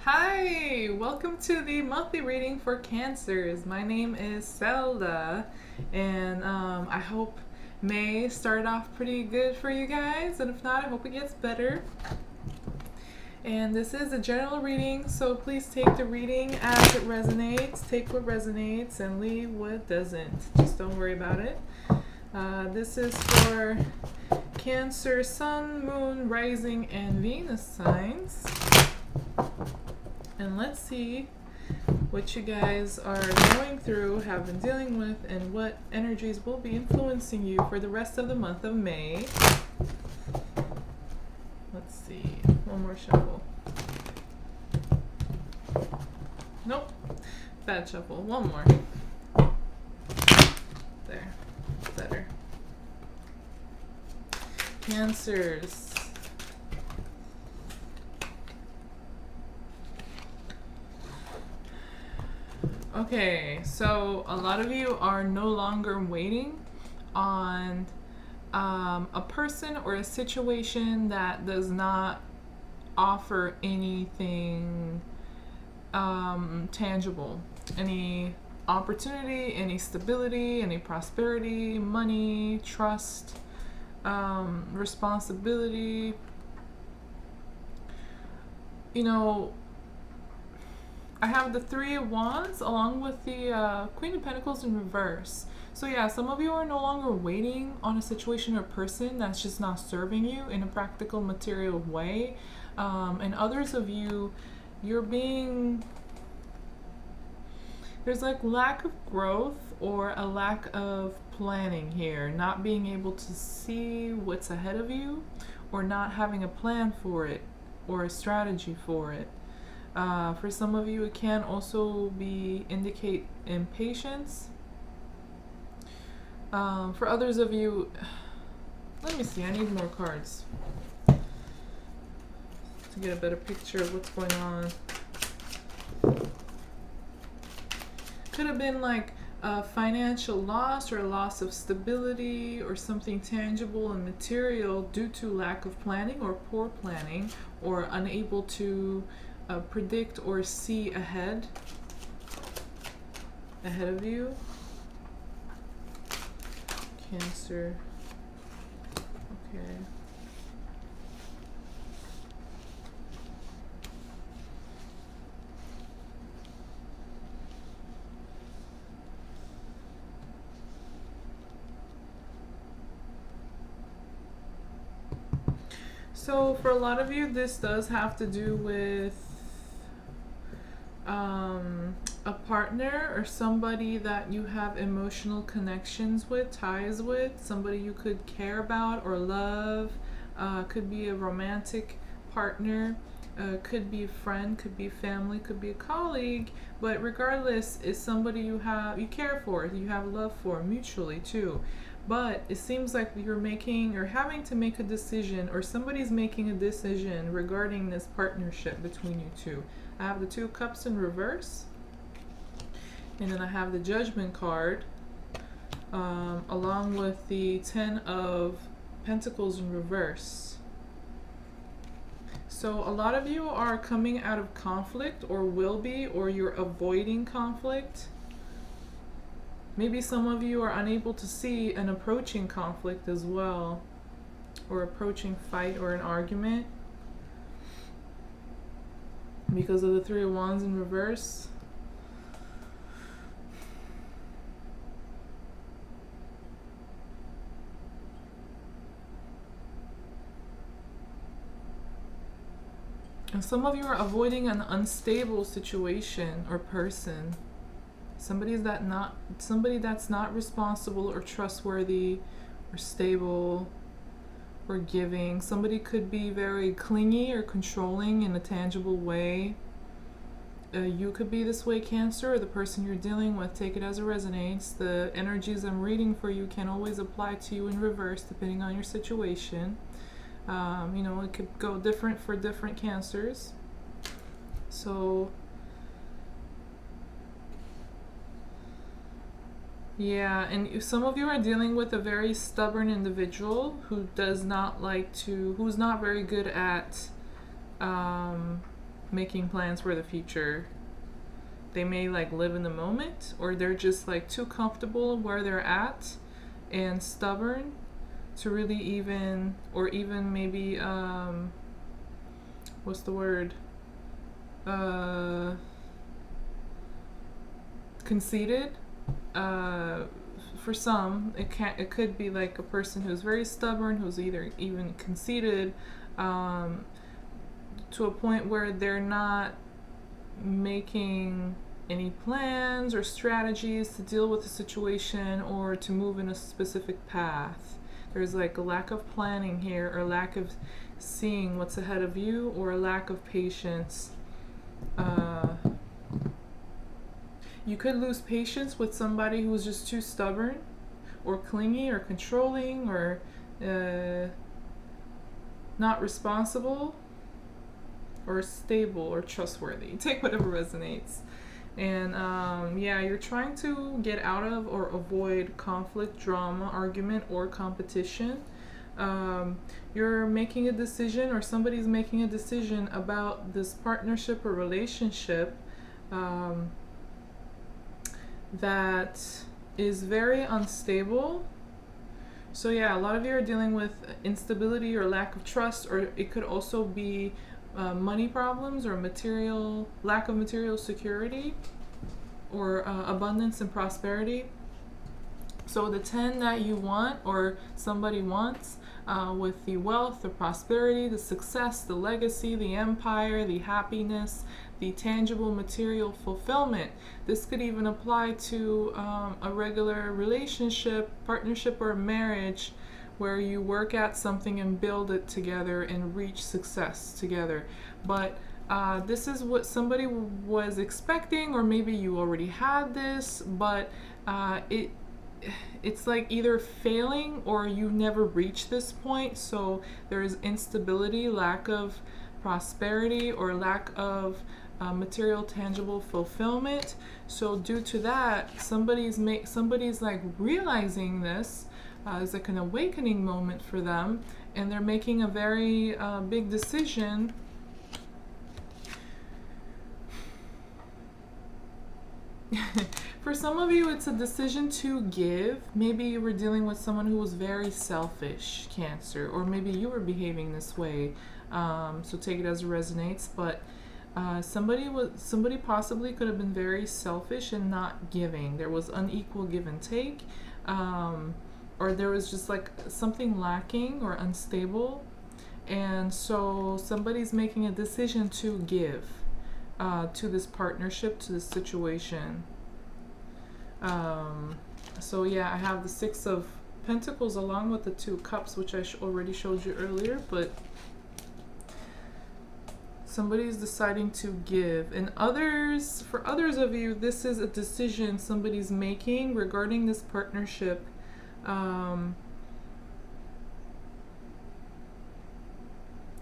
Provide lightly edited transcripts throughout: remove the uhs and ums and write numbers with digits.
Hi, welcome to the monthly reading for Cancers. My name is Zelda, and I hope May started off pretty good for you guys, and if not, I hope it gets better. And this is a general reading, so please take the reading as it resonates. Take what resonates and leave what doesn't. Just don't worry about it. This is for Cancer, Sun, Moon, Rising, and Venus signs. And let's see what you guys are going through, have been dealing with, and what energies will be influencing you for the rest of the month of May. Let's see. One more shuffle. Nope. Bad shuffle. One more. There. Better. Cancers. Okay, so a lot of you are no longer waiting on a person or a situation that does not offer anything tangible, any opportunity, any stability, any prosperity, money, trust, responsibility. You know, I have the Three of Wands along with the Queen of Pentacles in reverse. So yeah, some of you are no longer waiting on a situation or person that's just not serving you in a practical, material way. And others of you, there's like lack of growth or a lack of planning here. Not being able to see what's ahead of you or not having a plan for it or a strategy for it. For some of you, it can also indicate impatience. For others of you, let me see, I need more cards to get a better picture of what's going on. Could have been like a financial loss or a loss of stability or something tangible and material due to lack of planning or poor planning or unable to predict or see ahead of you. Cancer. Okay. So for a lot of you, this does have to do with a partner or somebody that you have emotional connections with, ties with, somebody you could care about or love. Could be a romantic partner, could be a friend, could be family, could be a colleague, but regardless, it's somebody you care for, you have love for mutually too. But it seems like you're making or having to make a decision, or somebody's making a decision regarding this partnership between you two. I have the Two of Cups in reverse, and then I have the Judgment card, along with the Ten of Pentacles in reverse. So a lot of you are coming out of conflict, or will be, or you're avoiding conflict. Maybe some of you are unable to see an approaching conflict as well, or approaching fight or an argument because of the Three of Wands in reverse. And some of you are avoiding an unstable situation or person. Somebody that's not responsible or trustworthy or stable or giving. Somebody could be very clingy or controlling in a tangible way. You could be this way, Cancer, or the person you're dealing with. Take it as it resonates. The energies I'm reading for you can always apply to you in reverse depending on your situation. It could go different for different Cancers. So yeah, and some of you are dealing with a very stubborn individual who's not very good at making plans for the future. They may like live in the moment, or they're just like too comfortable where they're at and stubborn to really even, or even maybe what's the word, conceited. For some, it could be like a person who's very stubborn, who's either even conceited, to a point where they're not making any plans or strategies to deal with the situation or to move in a specific path. There's like a lack of planning here, or lack of seeing what's ahead of you, or a lack of patience. You could lose patience with somebody who's just too stubborn or clingy or controlling or not responsible or stable or trustworthy. Take whatever resonates. And yeah, you're trying to get out of or avoid conflict, drama, argument, or competition. You're making a decision, or somebody's making a decision about this partnership or relationship that is very unstable. So yeah, a lot of you are dealing with instability or lack of trust, or it could also be money problems or lack of material security, or abundance and prosperity. So the 10 that you want, or somebody wants, with the wealth, the prosperity, the success, the legacy, the empire, the happiness, the tangible material fulfillment. This could even apply to a regular relationship, partnership, or marriage, where you work at something and build it together and reach success together. But this is what somebody was expecting, or maybe you already had this, but it's like either failing or you never reached this point. So there is instability, lack of prosperity, or lack of material tangible fulfillment. So due to that, somebody's like realizing this. It's like an awakening moment for them, and they're making a very big decision. For some of you, it's a decision to give. Maybe you were dealing with someone who was very selfish, Cancer, or maybe you were behaving this way. So take it as it resonates. But somebody possibly could have been very selfish and not giving. There was unequal give and take, or there was just like something lacking or unstable, and so somebody's making a decision to give to this partnership, to this situation. So yeah, I have the 6 of Pentacles along with the 2 Cups, which I already showed you earlier, but somebody's deciding to give. And for others of you, this is a decision somebody's making regarding this partnership.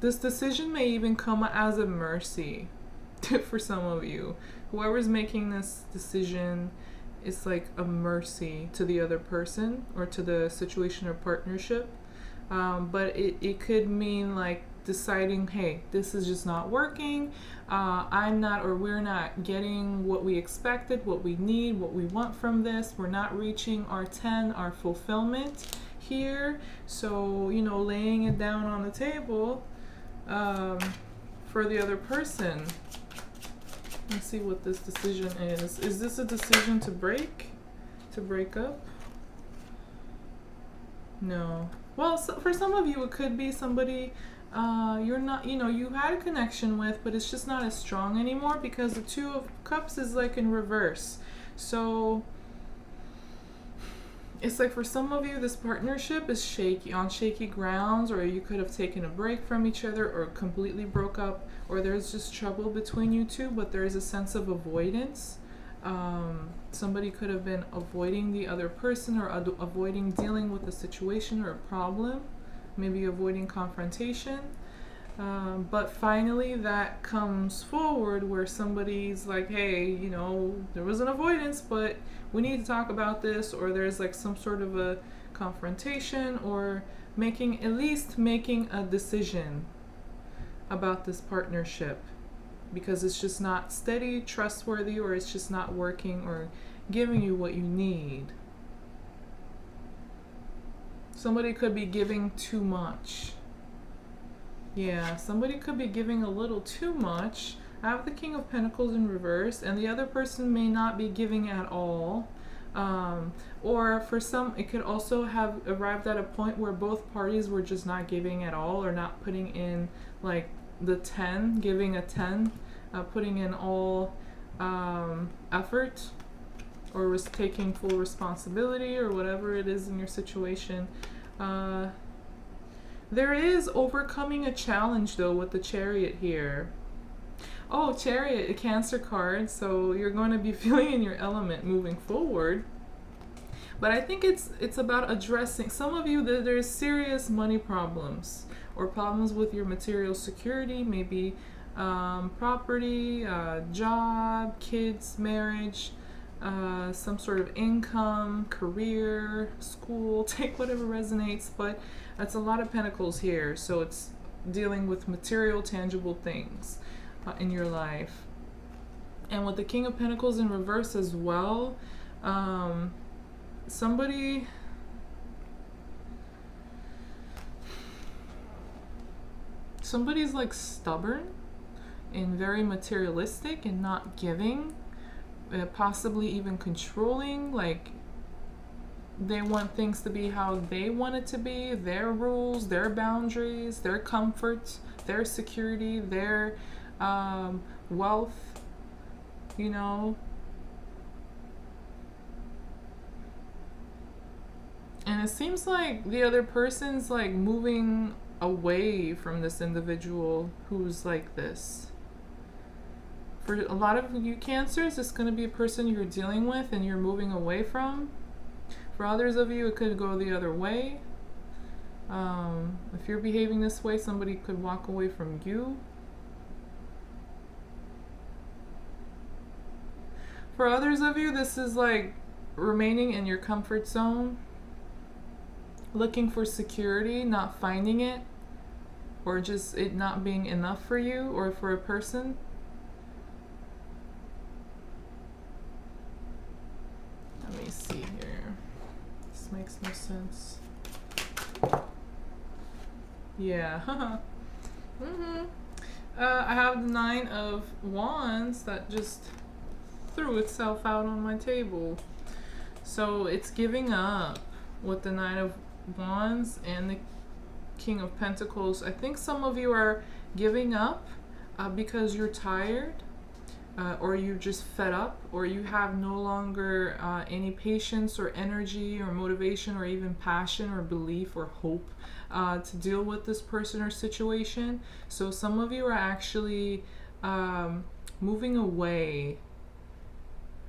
This decision may even come as a mercy for some of you. Whoever's making this decision, it's like a mercy to the other person or to the situation or partnership. But it could mean like deciding, hey, this is just not working. We're not getting what we expected, what we need, what we want from this. We're not reaching our 10, our fulfillment here. So, laying it down on the table for the other person. Let's see what this decision is. Is this a decision to break up? No. Well, so for some of you, it could be somebody you're not, you had a connection with, but it's just not as strong anymore, because the 2 of Cups is like in reverse. So it's like for some of you, this partnership is on shaky grounds, or you could have taken a break from each other, or completely broke up, or there's just trouble between you two, but there's a sense of avoidance. Somebody could have been avoiding the other person, or avoiding dealing with a situation or a problem, maybe avoiding confrontation. But finally that comes forward where somebody's like, hey, there was an avoidance, but we need to talk about this, or there's like some sort of a confrontation, or at least making a decision about this partnership. because it's just not steady, trustworthy, or it's just not working or giving you what you need. Somebody could be giving too much. Yeah, somebody could be giving a little too much. I have the King of Pentacles in reverse, and the other person may not be giving at all. Or for some, it could also have arrived at a point where both parties were just not giving at all, or not putting in like the 10, giving a 10, putting in all effort, or was taking full responsibility, or whatever it is in your situation. There is overcoming a challenge though with the Chariot here. Oh, Chariot, a Cancer card, so you're going to be feeling in your element moving forward. But I think it's about addressing, some of you, there's serious money problems or problems with your material security, maybe property, job, kids, marriage, some sort of income, career, school, take whatever resonates, but that's a lot of pentacles here, so it's dealing with material, tangible things in your life. And with the King of Pentacles in reverse as well, somebody's like stubborn and very materialistic and not giving, possibly even controlling, like they want things to be how they want it to be, their rules, their boundaries, their comfort, their security, their wealth, you know. And it seems like the other person's like moving away from this individual who's like this. For a lot of you Cancers, it's going to be a person you're dealing with and you're moving away from. For others of you, it could go the other way. If you're behaving this way, somebody could walk away from you. For others of you, this is like remaining in your comfort zone, looking for security, not finding it, or just it not being enough for you or for a person. Let me see here. This makes no sense. Yeah. I have the 9 of Wands that just threw itself out on my table. So it's giving up with the 9 of Wands and the King of Pentacles. I think some of you are giving up because you're tired, or you're just fed up, or you have no longer any patience or energy or motivation or even passion or belief or hope to deal with this person or situation. So some of you are actually moving away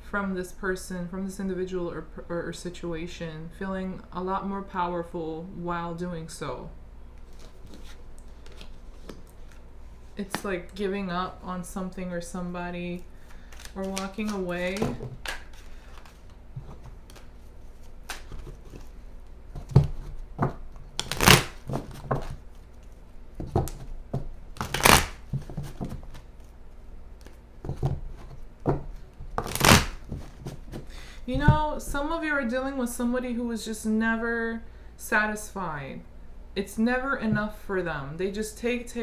from this person, from this individual or situation, feeling a lot more powerful while doing so. It's like giving up on something or somebody, or walking away. You know, some of you are dealing with somebody who is just never satisfied. It's never enough for them. They just take,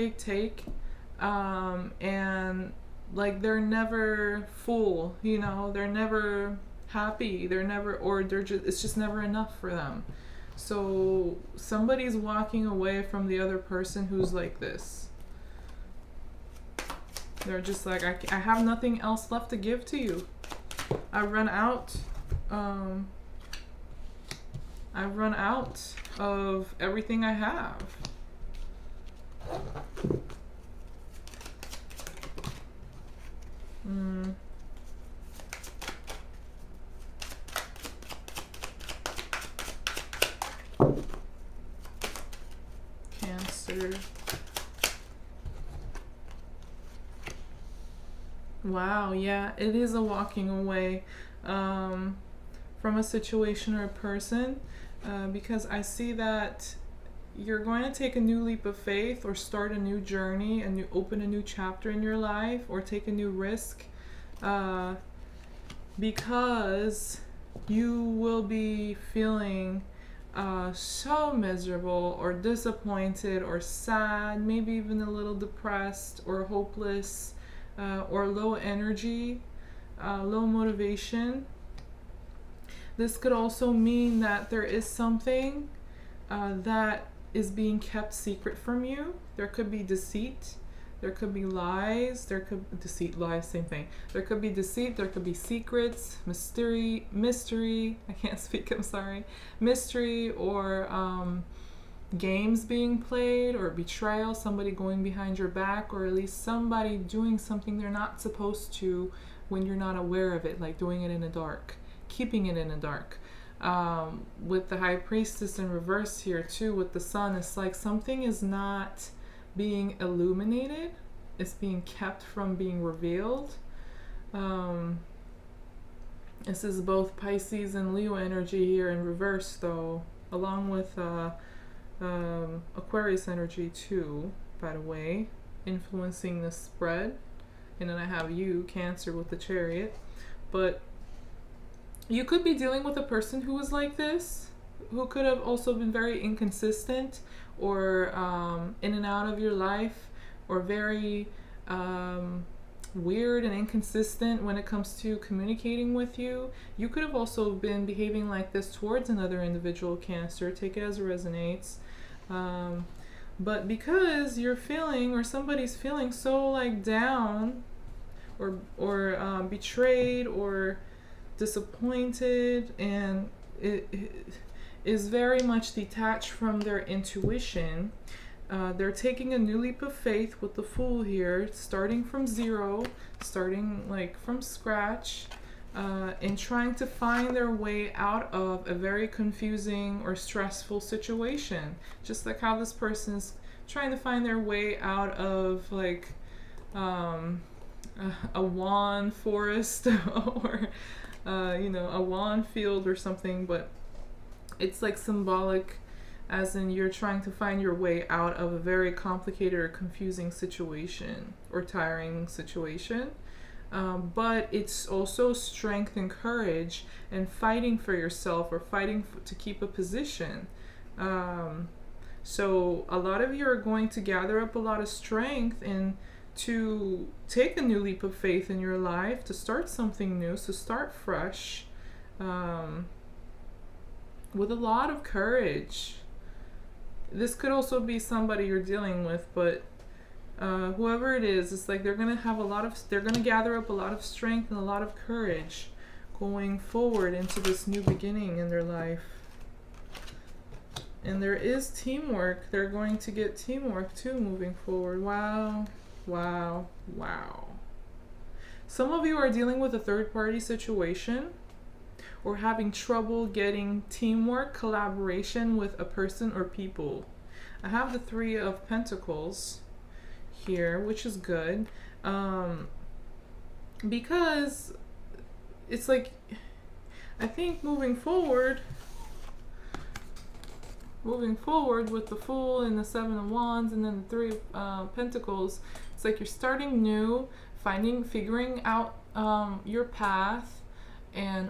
and like they're never full, you know, they're never happy, it's just never enough for them. So somebody's walking away from the other person who's like this. They're just like, I have nothing else left to give to you. I've run out of everything I have. Cancer. Wow, yeah, it is a walking away from a situation or a person, because I see that you're going to take a new leap of faith or start a new journey and open a new chapter in your life or take a new risk, because you will be feeling so miserable or disappointed or sad, maybe even a little depressed or hopeless, or low energy, low motivation. This could also mean that there is something that is being kept secret from you. There could be deceit. There could be lies. There could deceit, lies, same thing. There could be deceit. There could be secrets, mystery. I can't speak. I'm sorry. Mystery or games being played or betrayal. Somebody going behind your back, or at least somebody doing something they're not supposed to when you're not aware of it, like doing it in the dark, keeping it in the dark. With the High Priestess in reverse here too, with the Sun, it's like something is not being illuminated. It's being kept from being revealed. This is both Pisces and Leo energy here in reverse though, along with Aquarius energy too, by the way, influencing the spread. And then I have you, Cancer, with the Chariot. But you could be dealing with a person who is like this, who could have also been very inconsistent or in and out of your life, or very weird and inconsistent when it comes to communicating with you. You could have also been behaving like this towards another individual, Cancer. Take it as it resonates. But because you're feeling, or somebody's feeling so like down or betrayed or disappointed, and it is very much detached from their intuition, they're taking a new leap of faith with the Fool here, starting from zero, starting like from scratch, and trying to find their way out of a very confusing or stressful situation. Just like how this person's trying to find their way out of like a wand forest or a wand field or something, but it's like symbolic, as in you're trying to find your way out of a very complicated or confusing situation or tiring situation. But it's also strength and courage and fighting for yourself, or fighting to keep a position. So a lot of you are going to gather up a lot of strength and to take a new leap of faith in your life, to start something new, to start fresh, with a lot of courage. This could also be somebody you're dealing with, but whoever it is, it's like they're gonna gather up a lot of strength and a lot of courage going forward into this new beginning in their life. And there is teamwork. They're going to get teamwork too moving forward. Wow. Wow. Wow. Some of you are dealing with a third-party situation or having trouble getting teamwork, collaboration with a person or people. I have the Three of Pentacles here, which is good, because it's like, I think moving forward with the Fool and the Seven of Wands and then the Three of Pentacles, it's like you're starting new, figuring out your path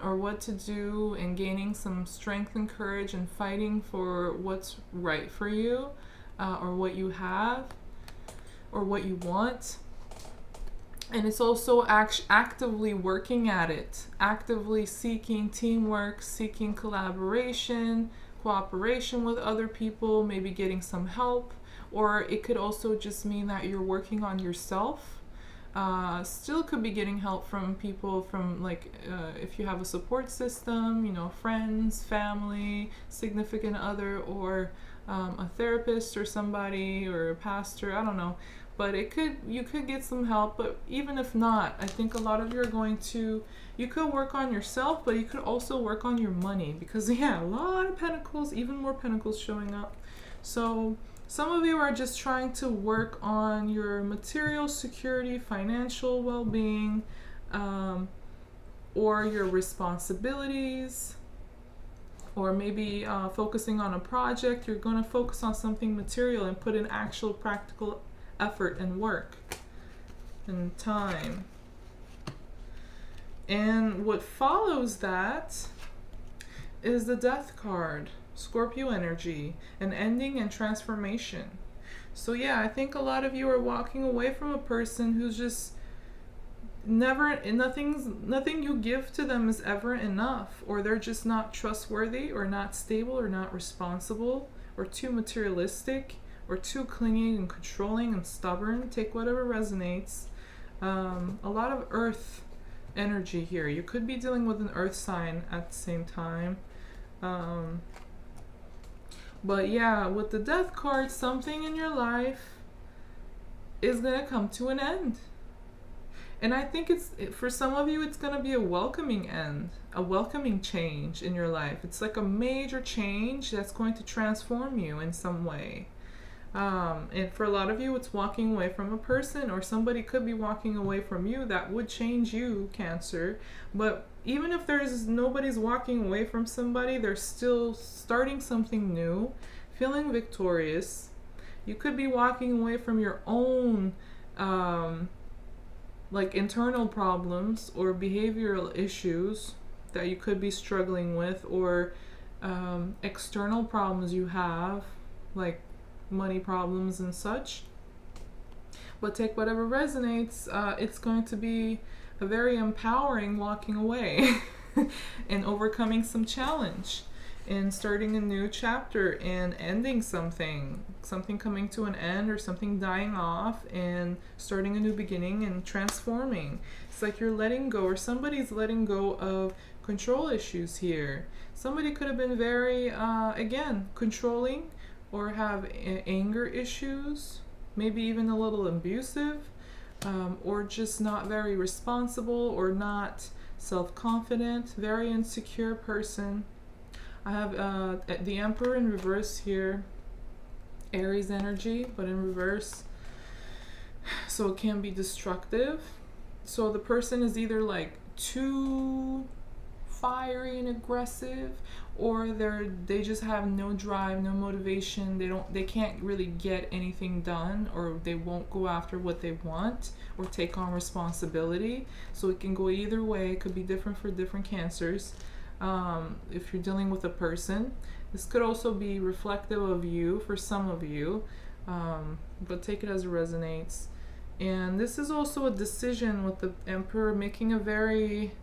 or what to do, and gaining some strength and courage and fighting for what's right for you, or what you have or what you want. And it's also actively working at it, actively seeking teamwork, seeking collaboration, cooperation with other people, maybe getting some help, or it could also just mean that you're working on yourself. Still could be getting help from people, from if you have a support system, friends, family, significant other, or a therapist or somebody, or a pastor, I don't know. But you could get some help. But even if not, I think a lot of you are you could work on yourself, but you could also work on your money, because a lot of pentacles, even more pentacles showing up. So some of you are just trying to work on your material security, financial well-being, or your responsibilities, or maybe focusing on a project. You're going to focus on something material and put in actual practical effort and work and time. And what follows that is the Death card, Scorpio energy, an ending and transformation. So yeah, I think a lot of you are walking away from a person who's just nothing you give to them is ever enough, or they're just not trustworthy, or not stable, or not responsible, or too materialistic, or too clingy and controlling and stubborn. Take whatever resonates. A lot of earth energy here. You could be dealing with an earth sign at the same time. But yeah, with the Death card, something in your life is going to come to an end. And I think for some of you, it's going to be a welcoming end, a welcoming change in your life. It's like a major change that's going to transform you in some way. And for a lot of you, it's walking away from a person, or somebody could be walking away from you that would change you, Cancer. But even if nobody's walking away from somebody, they're still starting something new, feeling victorious. You could be walking away from your own like internal problems or behavioral issues that you could be struggling with, or external problems you have, like money problems and such. But take whatever resonates. It's going to be a very empowering walking away and overcoming some challenge and starting a new chapter and ending something coming to an end, or something dying off and starting a new beginning and transforming. It's like you're letting go, or somebody's letting go of control issues here. Somebody could have been very again, controlling, or have anger issues, maybe even a little abusive, or just not very responsible, or not self-confident, very insecure person. I have the Emperor in reverse here, Aries energy, but in reverse, so it can be destructive. So the person is either like too fiery and aggressive, or they just have no drive, no motivation. They can't really get anything done, or they won't go after what they want or take on responsibility. So it can go either way. It could be different for different Cancers. If you're dealing with a person, this could also be reflective of you for some of you, but take it as it resonates. And this is also a decision with the Emperor, making a very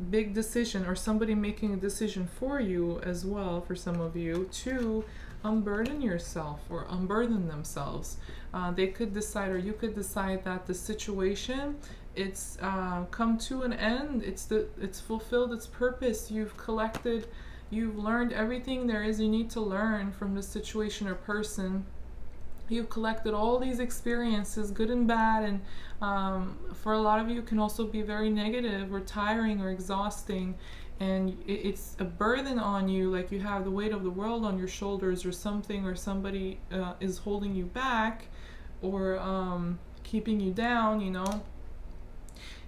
big decision, or somebody making a decision for you as well, for some of you, to unburden yourself or unburden themselves. They could decide, or you could decide, that the situation, it's come to an end. It's fulfilled its purpose. You've learned everything there is you need to learn from the situation or person. You've collected all these experiences, good and bad, and for a lot of you, it can also be very negative or tiring or exhausting, and it's a burden on you, like you have the weight of the world on your shoulders, or something, or somebody is holding you back, or keeping you down,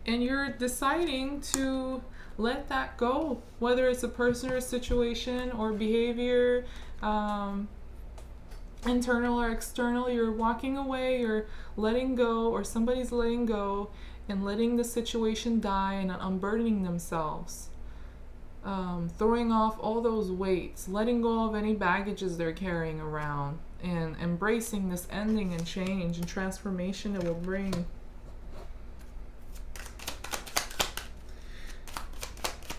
and you're deciding to let that go, whether it's a person or a situation or behavior, internal or external. You're walking away, you're letting go, or somebody's letting go and letting the situation die and unburdening themselves, throwing off all those weights, letting go of any baggages they're carrying around, and embracing this ending and change and transformation it will bring.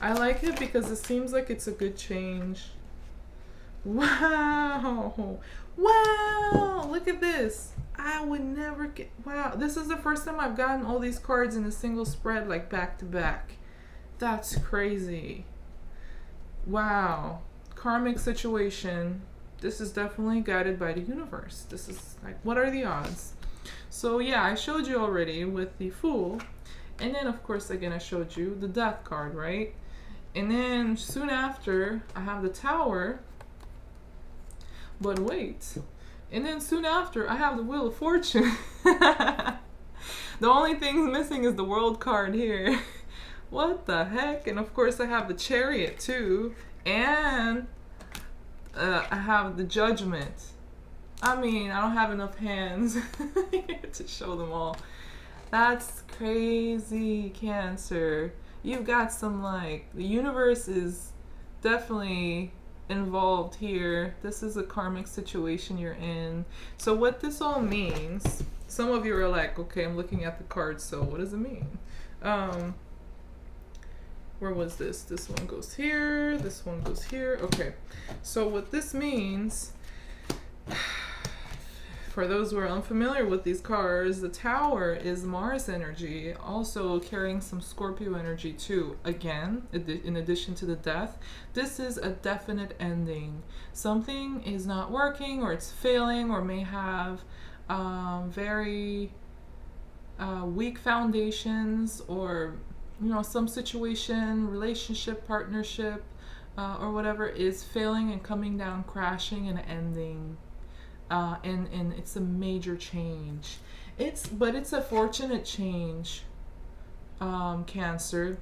I like it because it seems like it's a good change. Wow, look at this. I would never get, wow, this is the first time I've gotten all these cards in a single spread, like back to back. That's crazy. Wow, karmic situation. This is definitely guided by the universe. This is like, what are the odds? So yeah, I showed you already with the Fool, and then of course again I showed you the Death card, right? And then soon after I have the Tower. But wait, and then soon after I have the Wheel of Fortune. The only thing missing is the World card here. What the heck? And of course I have the Chariot too. And I have the Judgment. I mean, I don't have enough hands to show them all. That's crazy, Cancer. You've got some, like, the universe is definitely involved here. This is a karmic situation you're in. So what this all means, some of you are like, okay, I'm looking at the cards, so what does it mean? Where was this? This one goes here, this one goes here. Okay, so what this means, for those who are unfamiliar with these cards, the Tower is Mars energy, also carrying some Scorpio energy too. Again, in addition to the Death, this is a definite ending. Something is not working, or it's failing, or may have very weak foundations, or some situation, relationship, partnership, or whatever is failing and coming down, crashing and ending. And it's a major change. But it's a fortunate change, Cancer.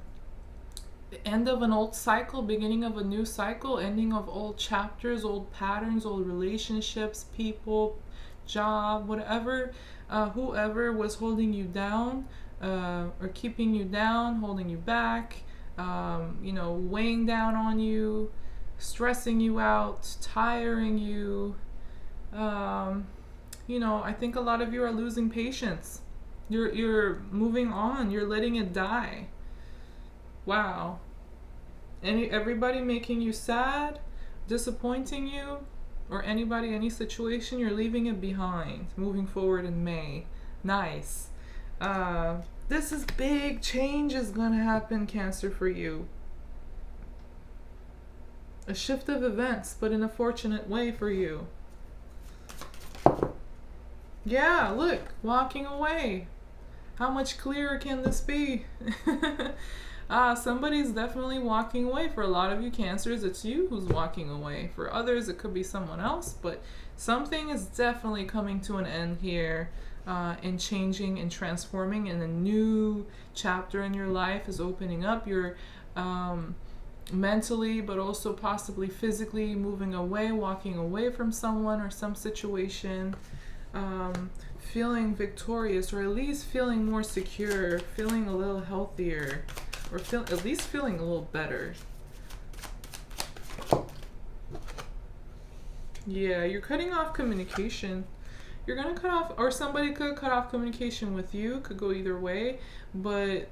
The end of an old cycle, beginning of a new cycle, ending of old chapters, old patterns, old relationships, people, job, whatever, whoever was holding you down, or keeping you down, holding you back, weighing down on you, stressing you out, tiring you. I think a lot of you are losing patience. You're moving on. You're letting it die. Wow. Everybody making you sad, disappointing you, or anybody, any situation, you're leaving it behind. Moving forward in May. Nice. This is big change is gonna happen, Cancer, for you. A shift of events, but in a fortunate way for you. Yeah, look, walking away. How much clearer can this be? Somebody's definitely walking away. For a lot of you Cancers, it's you who's walking away. For others, it could be someone else, but something is definitely coming to an end here, and changing and transforming, and a new chapter in your life is opening up. You're mentally, but also possibly physically moving away, walking away from someone or some situation. Feeling victorious, or at least feeling more secure, feeling a little healthier, or at least feeling a little better. Yeah, you're cutting off communication. You're gonna cut off, or somebody could cut off communication with you, could go either way, but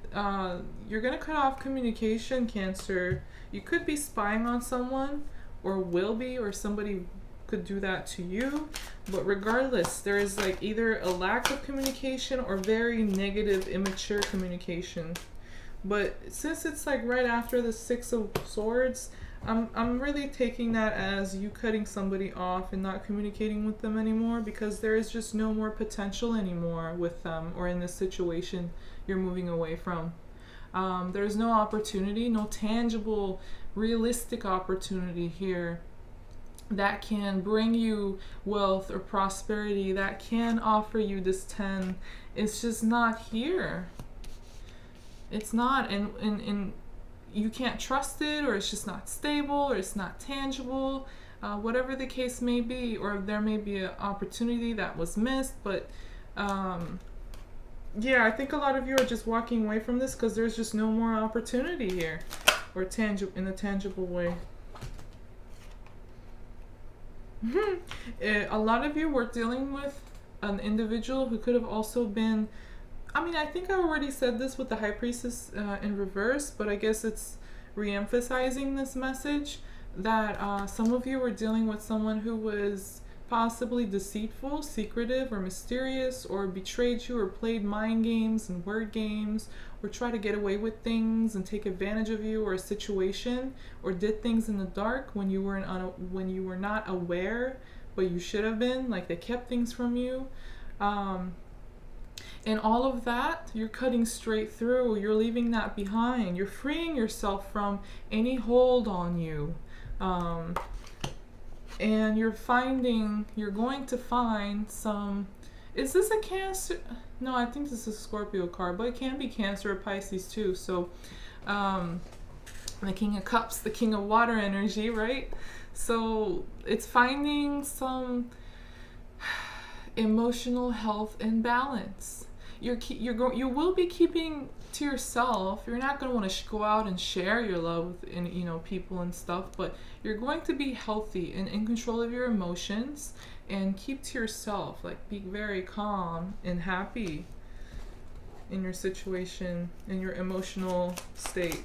you're gonna cut off communication, Cancer. You could be spying on someone, or will be, or somebody could do that to you, but regardless, there is like either a lack of communication or very negative, immature communication. But since it's like right after the Six of Swords, I'm really taking that as you cutting somebody off and not communicating with them anymore, because there is just no more potential anymore with them, or in this situation you're moving away from. There's no opportunity, no tangible, realistic opportunity here that can bring you wealth or prosperity, that can offer you this 10. It's just not here. It's not, and you can't trust it, or it's just not stable, or it's not tangible, whatever the case may be, or there may be an opportunity that was missed, but yeah, I think a lot of you are just walking away from this because there's just no more opportunity here, or in a tangible way. A lot of you were dealing with an individual who could have also been, I think I already said this with the High Priestess in reverse, but I guess it's re-emphasizing this message, that some of you were dealing with someone who was possibly deceitful, secretive, or mysterious, or betrayed you, or played mind games and word games, or tried to get away with things and take advantage of you or a situation, or did things in the dark when you were not aware, but you should have been. Like, they kept things from you. And all of that, you're cutting straight through. You're leaving that behind. You're freeing yourself from any hold on you. And you're going to find some, is this a Cancer? No, I think this is a Scorpio card, but it can be Cancer or Pisces too. So The King of Cups, the King of Water energy, right? So it's finding some emotional health and balance. You will be keeping to yourself. You're not going to want to go out and share your love with people and stuff, but you're going to be healthy and in control of your emotions, and keep to yourself. Like, be very calm and happy in your situation, in your emotional state.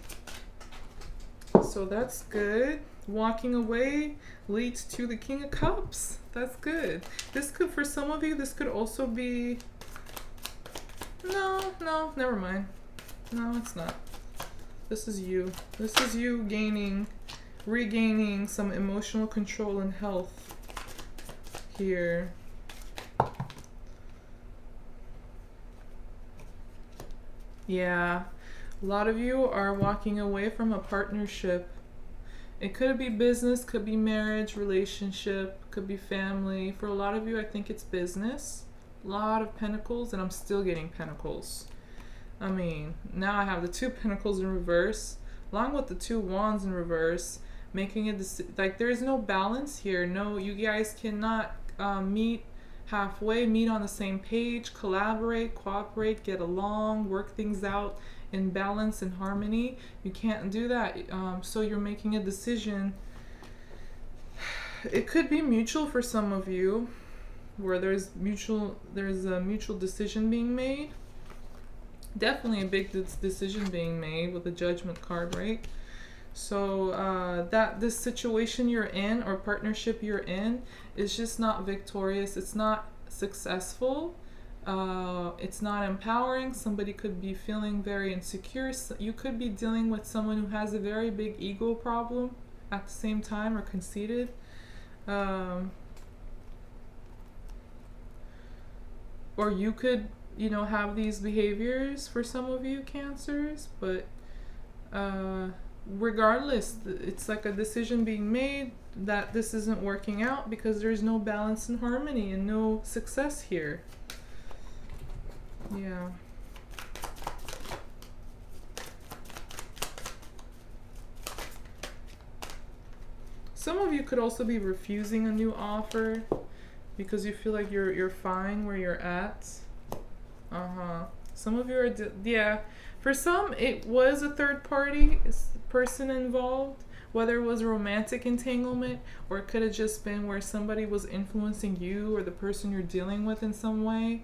So that's good. Walking away leads to the King of Cups. That's good. This could, for some of you, this could also be... No, never mind. No, it's not. This is you. This is you regaining some emotional control and health here. Yeah. A lot of you are walking away from a partnership. It could be business, could be marriage, relationship, could be family. For a lot of you, I think it's business. A lot of pentacles, and I'm still getting pentacles. I mean, now I have the 2 pentacles in reverse, along with the 2 wands in reverse, making it like there's no balance here. No, you guys cannot meet halfway, meet on the same page, collaborate, cooperate, get along, work things out in balance and harmony. You can't do that. So you're making a decision. It could be mutual for some of you, where there's a mutual decision being made. Definitely a big decision being made with the Judgment card, right? So that this situation you're in, or partnership you're in, is just not victorious. It's not successful. It's not empowering. Somebody could be feeling very insecure. You could be dealing with someone who has a very big ego problem at the same time, or conceited. Or you could, have these behaviors for some of you, Cancers, but regardless, it's like a decision being made that this isn't working out because there's no balance and harmony and no success here. Yeah. Some of you could also be refusing a new offer because you feel like you're fine where you're at. Some of you are, yeah. For some, it was a third party person involved, whether it was a romantic entanglement, or it could have just been where somebody was influencing you or the person you're dealing with in some way.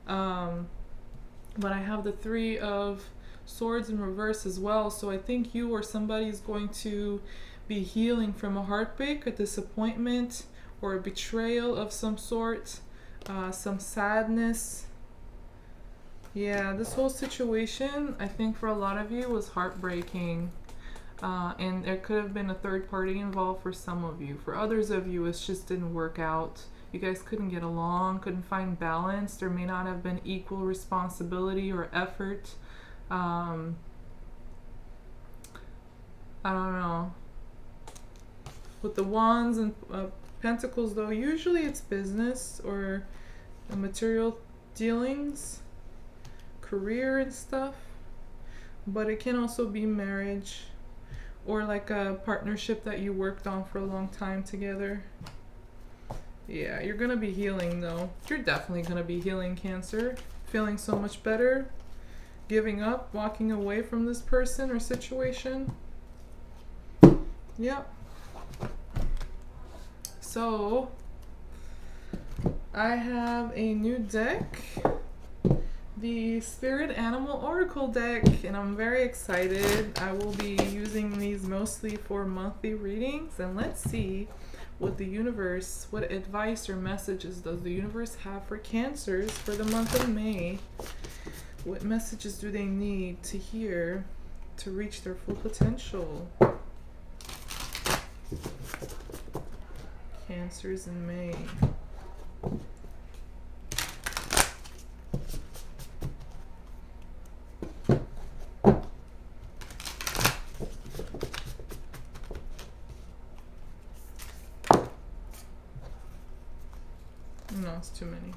But I have the 3 of Swords in reverse as well. So I think you or somebody is going to be healing from a heartbreak, a disappointment, or a betrayal of some sort, some sadness. Yeah, this whole situation, I think for a lot of you, was heartbreaking. And there could have been a third party involved for some of you. For others of you, it just didn't work out. You guys couldn't get along, couldn't find balance. There may not have been equal responsibility or effort. I don't know. With the wands and pentacles, though, usually it's business or material dealings, career and stuff. But it can also be marriage, or like a partnership that you worked on for a long time together. Yeah, you're gonna be healing though. You're definitely gonna be healing, Cancer. Feeling so much better. Giving up, walking away from this person or situation. Yep. So, I have a new deck. The Spirit Animal Oracle deck, and I'm very excited. I will be using these mostly for monthly readings, and let's see what the universe, what advice or messages does the universe have for Cancers for the month of May? What messages do they need to hear to reach their full potential? Cancers in May. No, it's too many.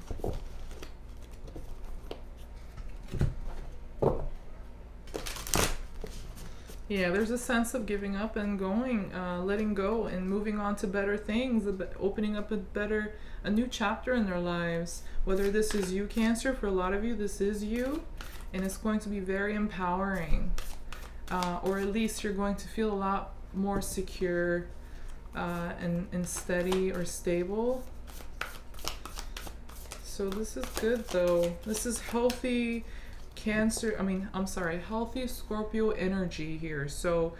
Yeah, there's a sense of giving up and going, letting go and moving on to better things, opening up a new chapter in their lives. Whether this is you, Cancer, for a lot of you, this is you, and it's going to be very empowering. Or at least you're going to feel a lot more secure and steady or stable. So this is good though. This is healthy Cancer, healthy Scorpio energy here. So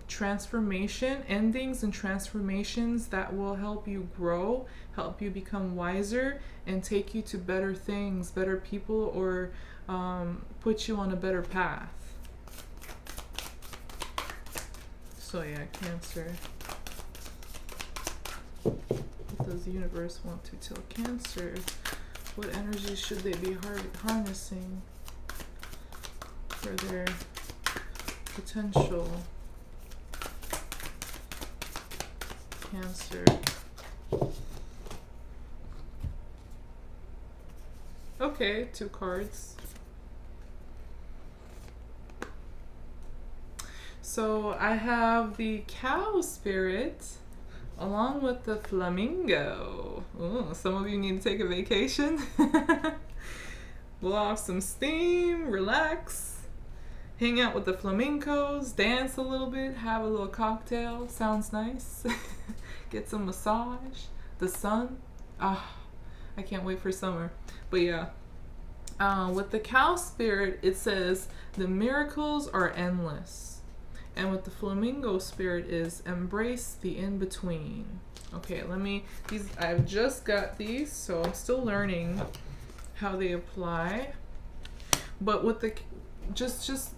transformation, endings and transformations that will help you grow, help you become wiser, and take you to better things, better people, or put you on a better path. So yeah, Cancer. What does the universe want to tell Cancer? What energy should they be harnessing for their potential? Cancer. Okay, 2 cards. So I have the Cow Spirit along with the Flamingo. Ooh, some of you need to take a vacation. Blow off some steam, relax, hang out with the flamingos, dance a little bit, have a little cocktail. Sounds nice. Get some massage. The sun. I can't wait for summer. But yeah. With the Cow Spirit, it says the miracles are endless. And with the Flamingo Spirit is embrace the in-between. Okay, I've just got these, so I'm still learning how they apply. But with the, just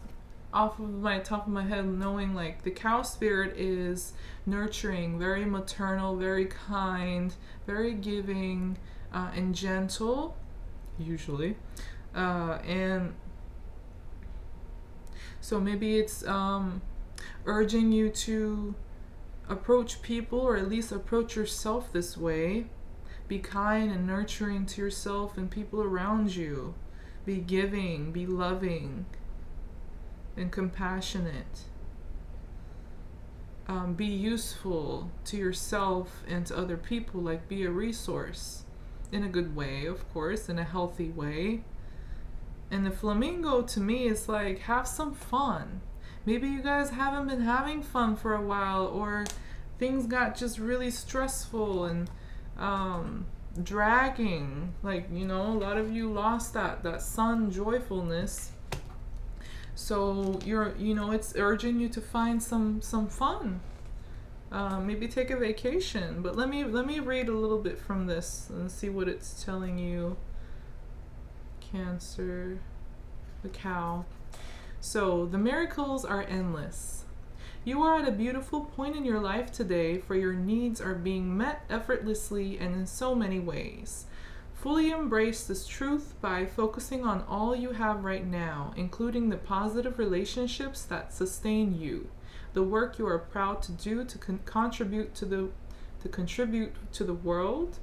off of my top of my head, knowing like the Cow Spirit is nurturing, very maternal, very kind, very giving, and gentle, usually. And so maybe it's urging you to approach people, or at least approach yourself this way. Be kind and nurturing to yourself and people around you. Be giving, be loving, and compassionate. Be useful to yourself and to other people, like be a resource in a good way, of course, in a healthy way. And the Flamingo to me is like, have some fun. Maybe you guys haven't been having fun for a while, or things got just really stressful and dragging. Like, a lot of you lost that sun joyfulness. So it's urging you to find some fun. Maybe take a vacation. But let me read a little bit from this and see what it's telling you. Cancer, the cow. So, the miracles are endless. You are at a beautiful point in your life today, for your needs are being met effortlessly and in so many ways. Fully embrace this truth by focusing on all you have right now, including the positive relationships that sustain you, the work you are proud to do to contribute to the world,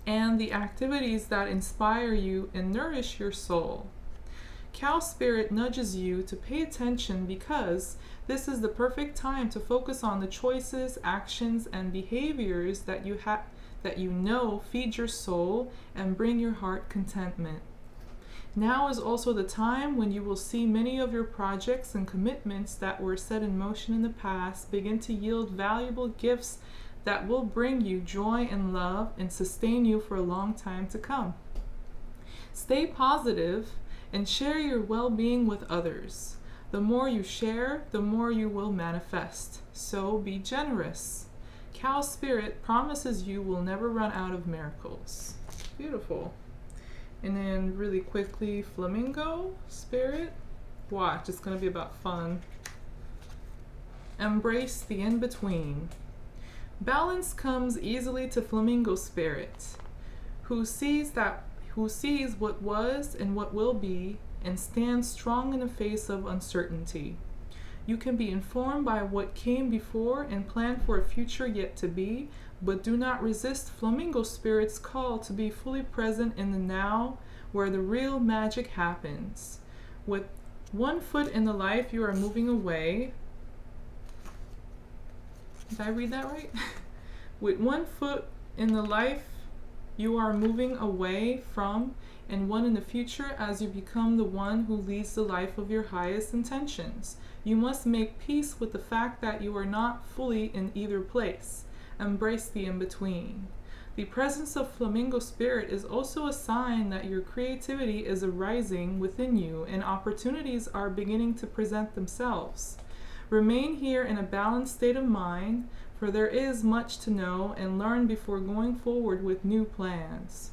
and the activities that inspire you and nourish your soul. Cow Spirit nudges you to pay attention because this is the perfect time to focus on the choices, actions, and behaviors that you feed your soul and bring your heart contentment. Now is also the time when you will see many of your projects and commitments that were set in motion in the past begin to yield valuable gifts that will bring you joy and love and sustain you for a long time to come. Stay positive and share your well-being with others. The more you share, the more you will manifest. So be generous. Cow Spirit promises you will never run out of miracles. Beautiful. And then really quickly, Flamingo Spirit. Watch, it's going to be about fun. Embrace the in-between. Balance comes easily to Flamingo Spirit, who sees what was and what will be, and stands strong in the face of uncertainty. You can be informed by what came before and plan for a future yet to be, but do not resist Flamingo Spirit's call to be fully present in the now, where the real magic happens. With 1 foot in the life, you are moving away. Did I read that right? With 1 foot in the life, you are moving away from, and 1 in the future as you become the one who leads the life of your highest intentions. You must make peace with the fact that you are not fully in either place. Embrace the in-between. The presence of flamingo spirit is also a sign that your creativity is arising within you and opportunities are beginning to present themselves. Remain here in a balanced state of mind, for there is much to know and learn before going forward with new plans.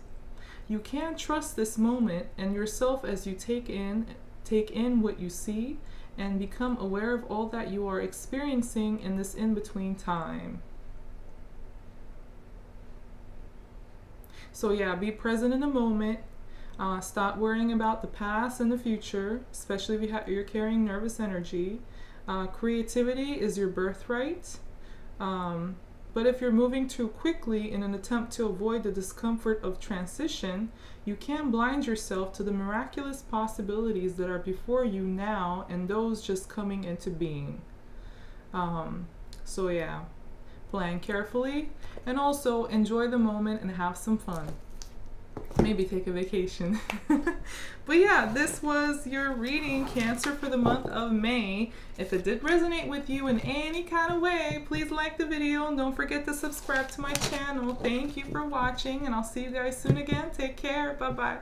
You can trust this moment and yourself as you take in what you see and become aware of all that you are experiencing in this in-between time. So yeah, be present in the moment. Stop worrying about the past and the future, especially if you're carrying nervous energy. Creativity is your birthright. But if you're moving too quickly in an attempt to avoid the discomfort of transition, you can blind yourself to the miraculous possibilities that are before you now and those just coming into being. So yeah, plan carefully and also enjoy the moment and have some fun. Maybe take a vacation. But yeah, this was your reading, Cancer, for the month of May. If it did resonate with you in any kind of way, please like the video and don't forget to subscribe to my channel. Thank you for watching and I'll see you guys soon again. Take care. Bye bye.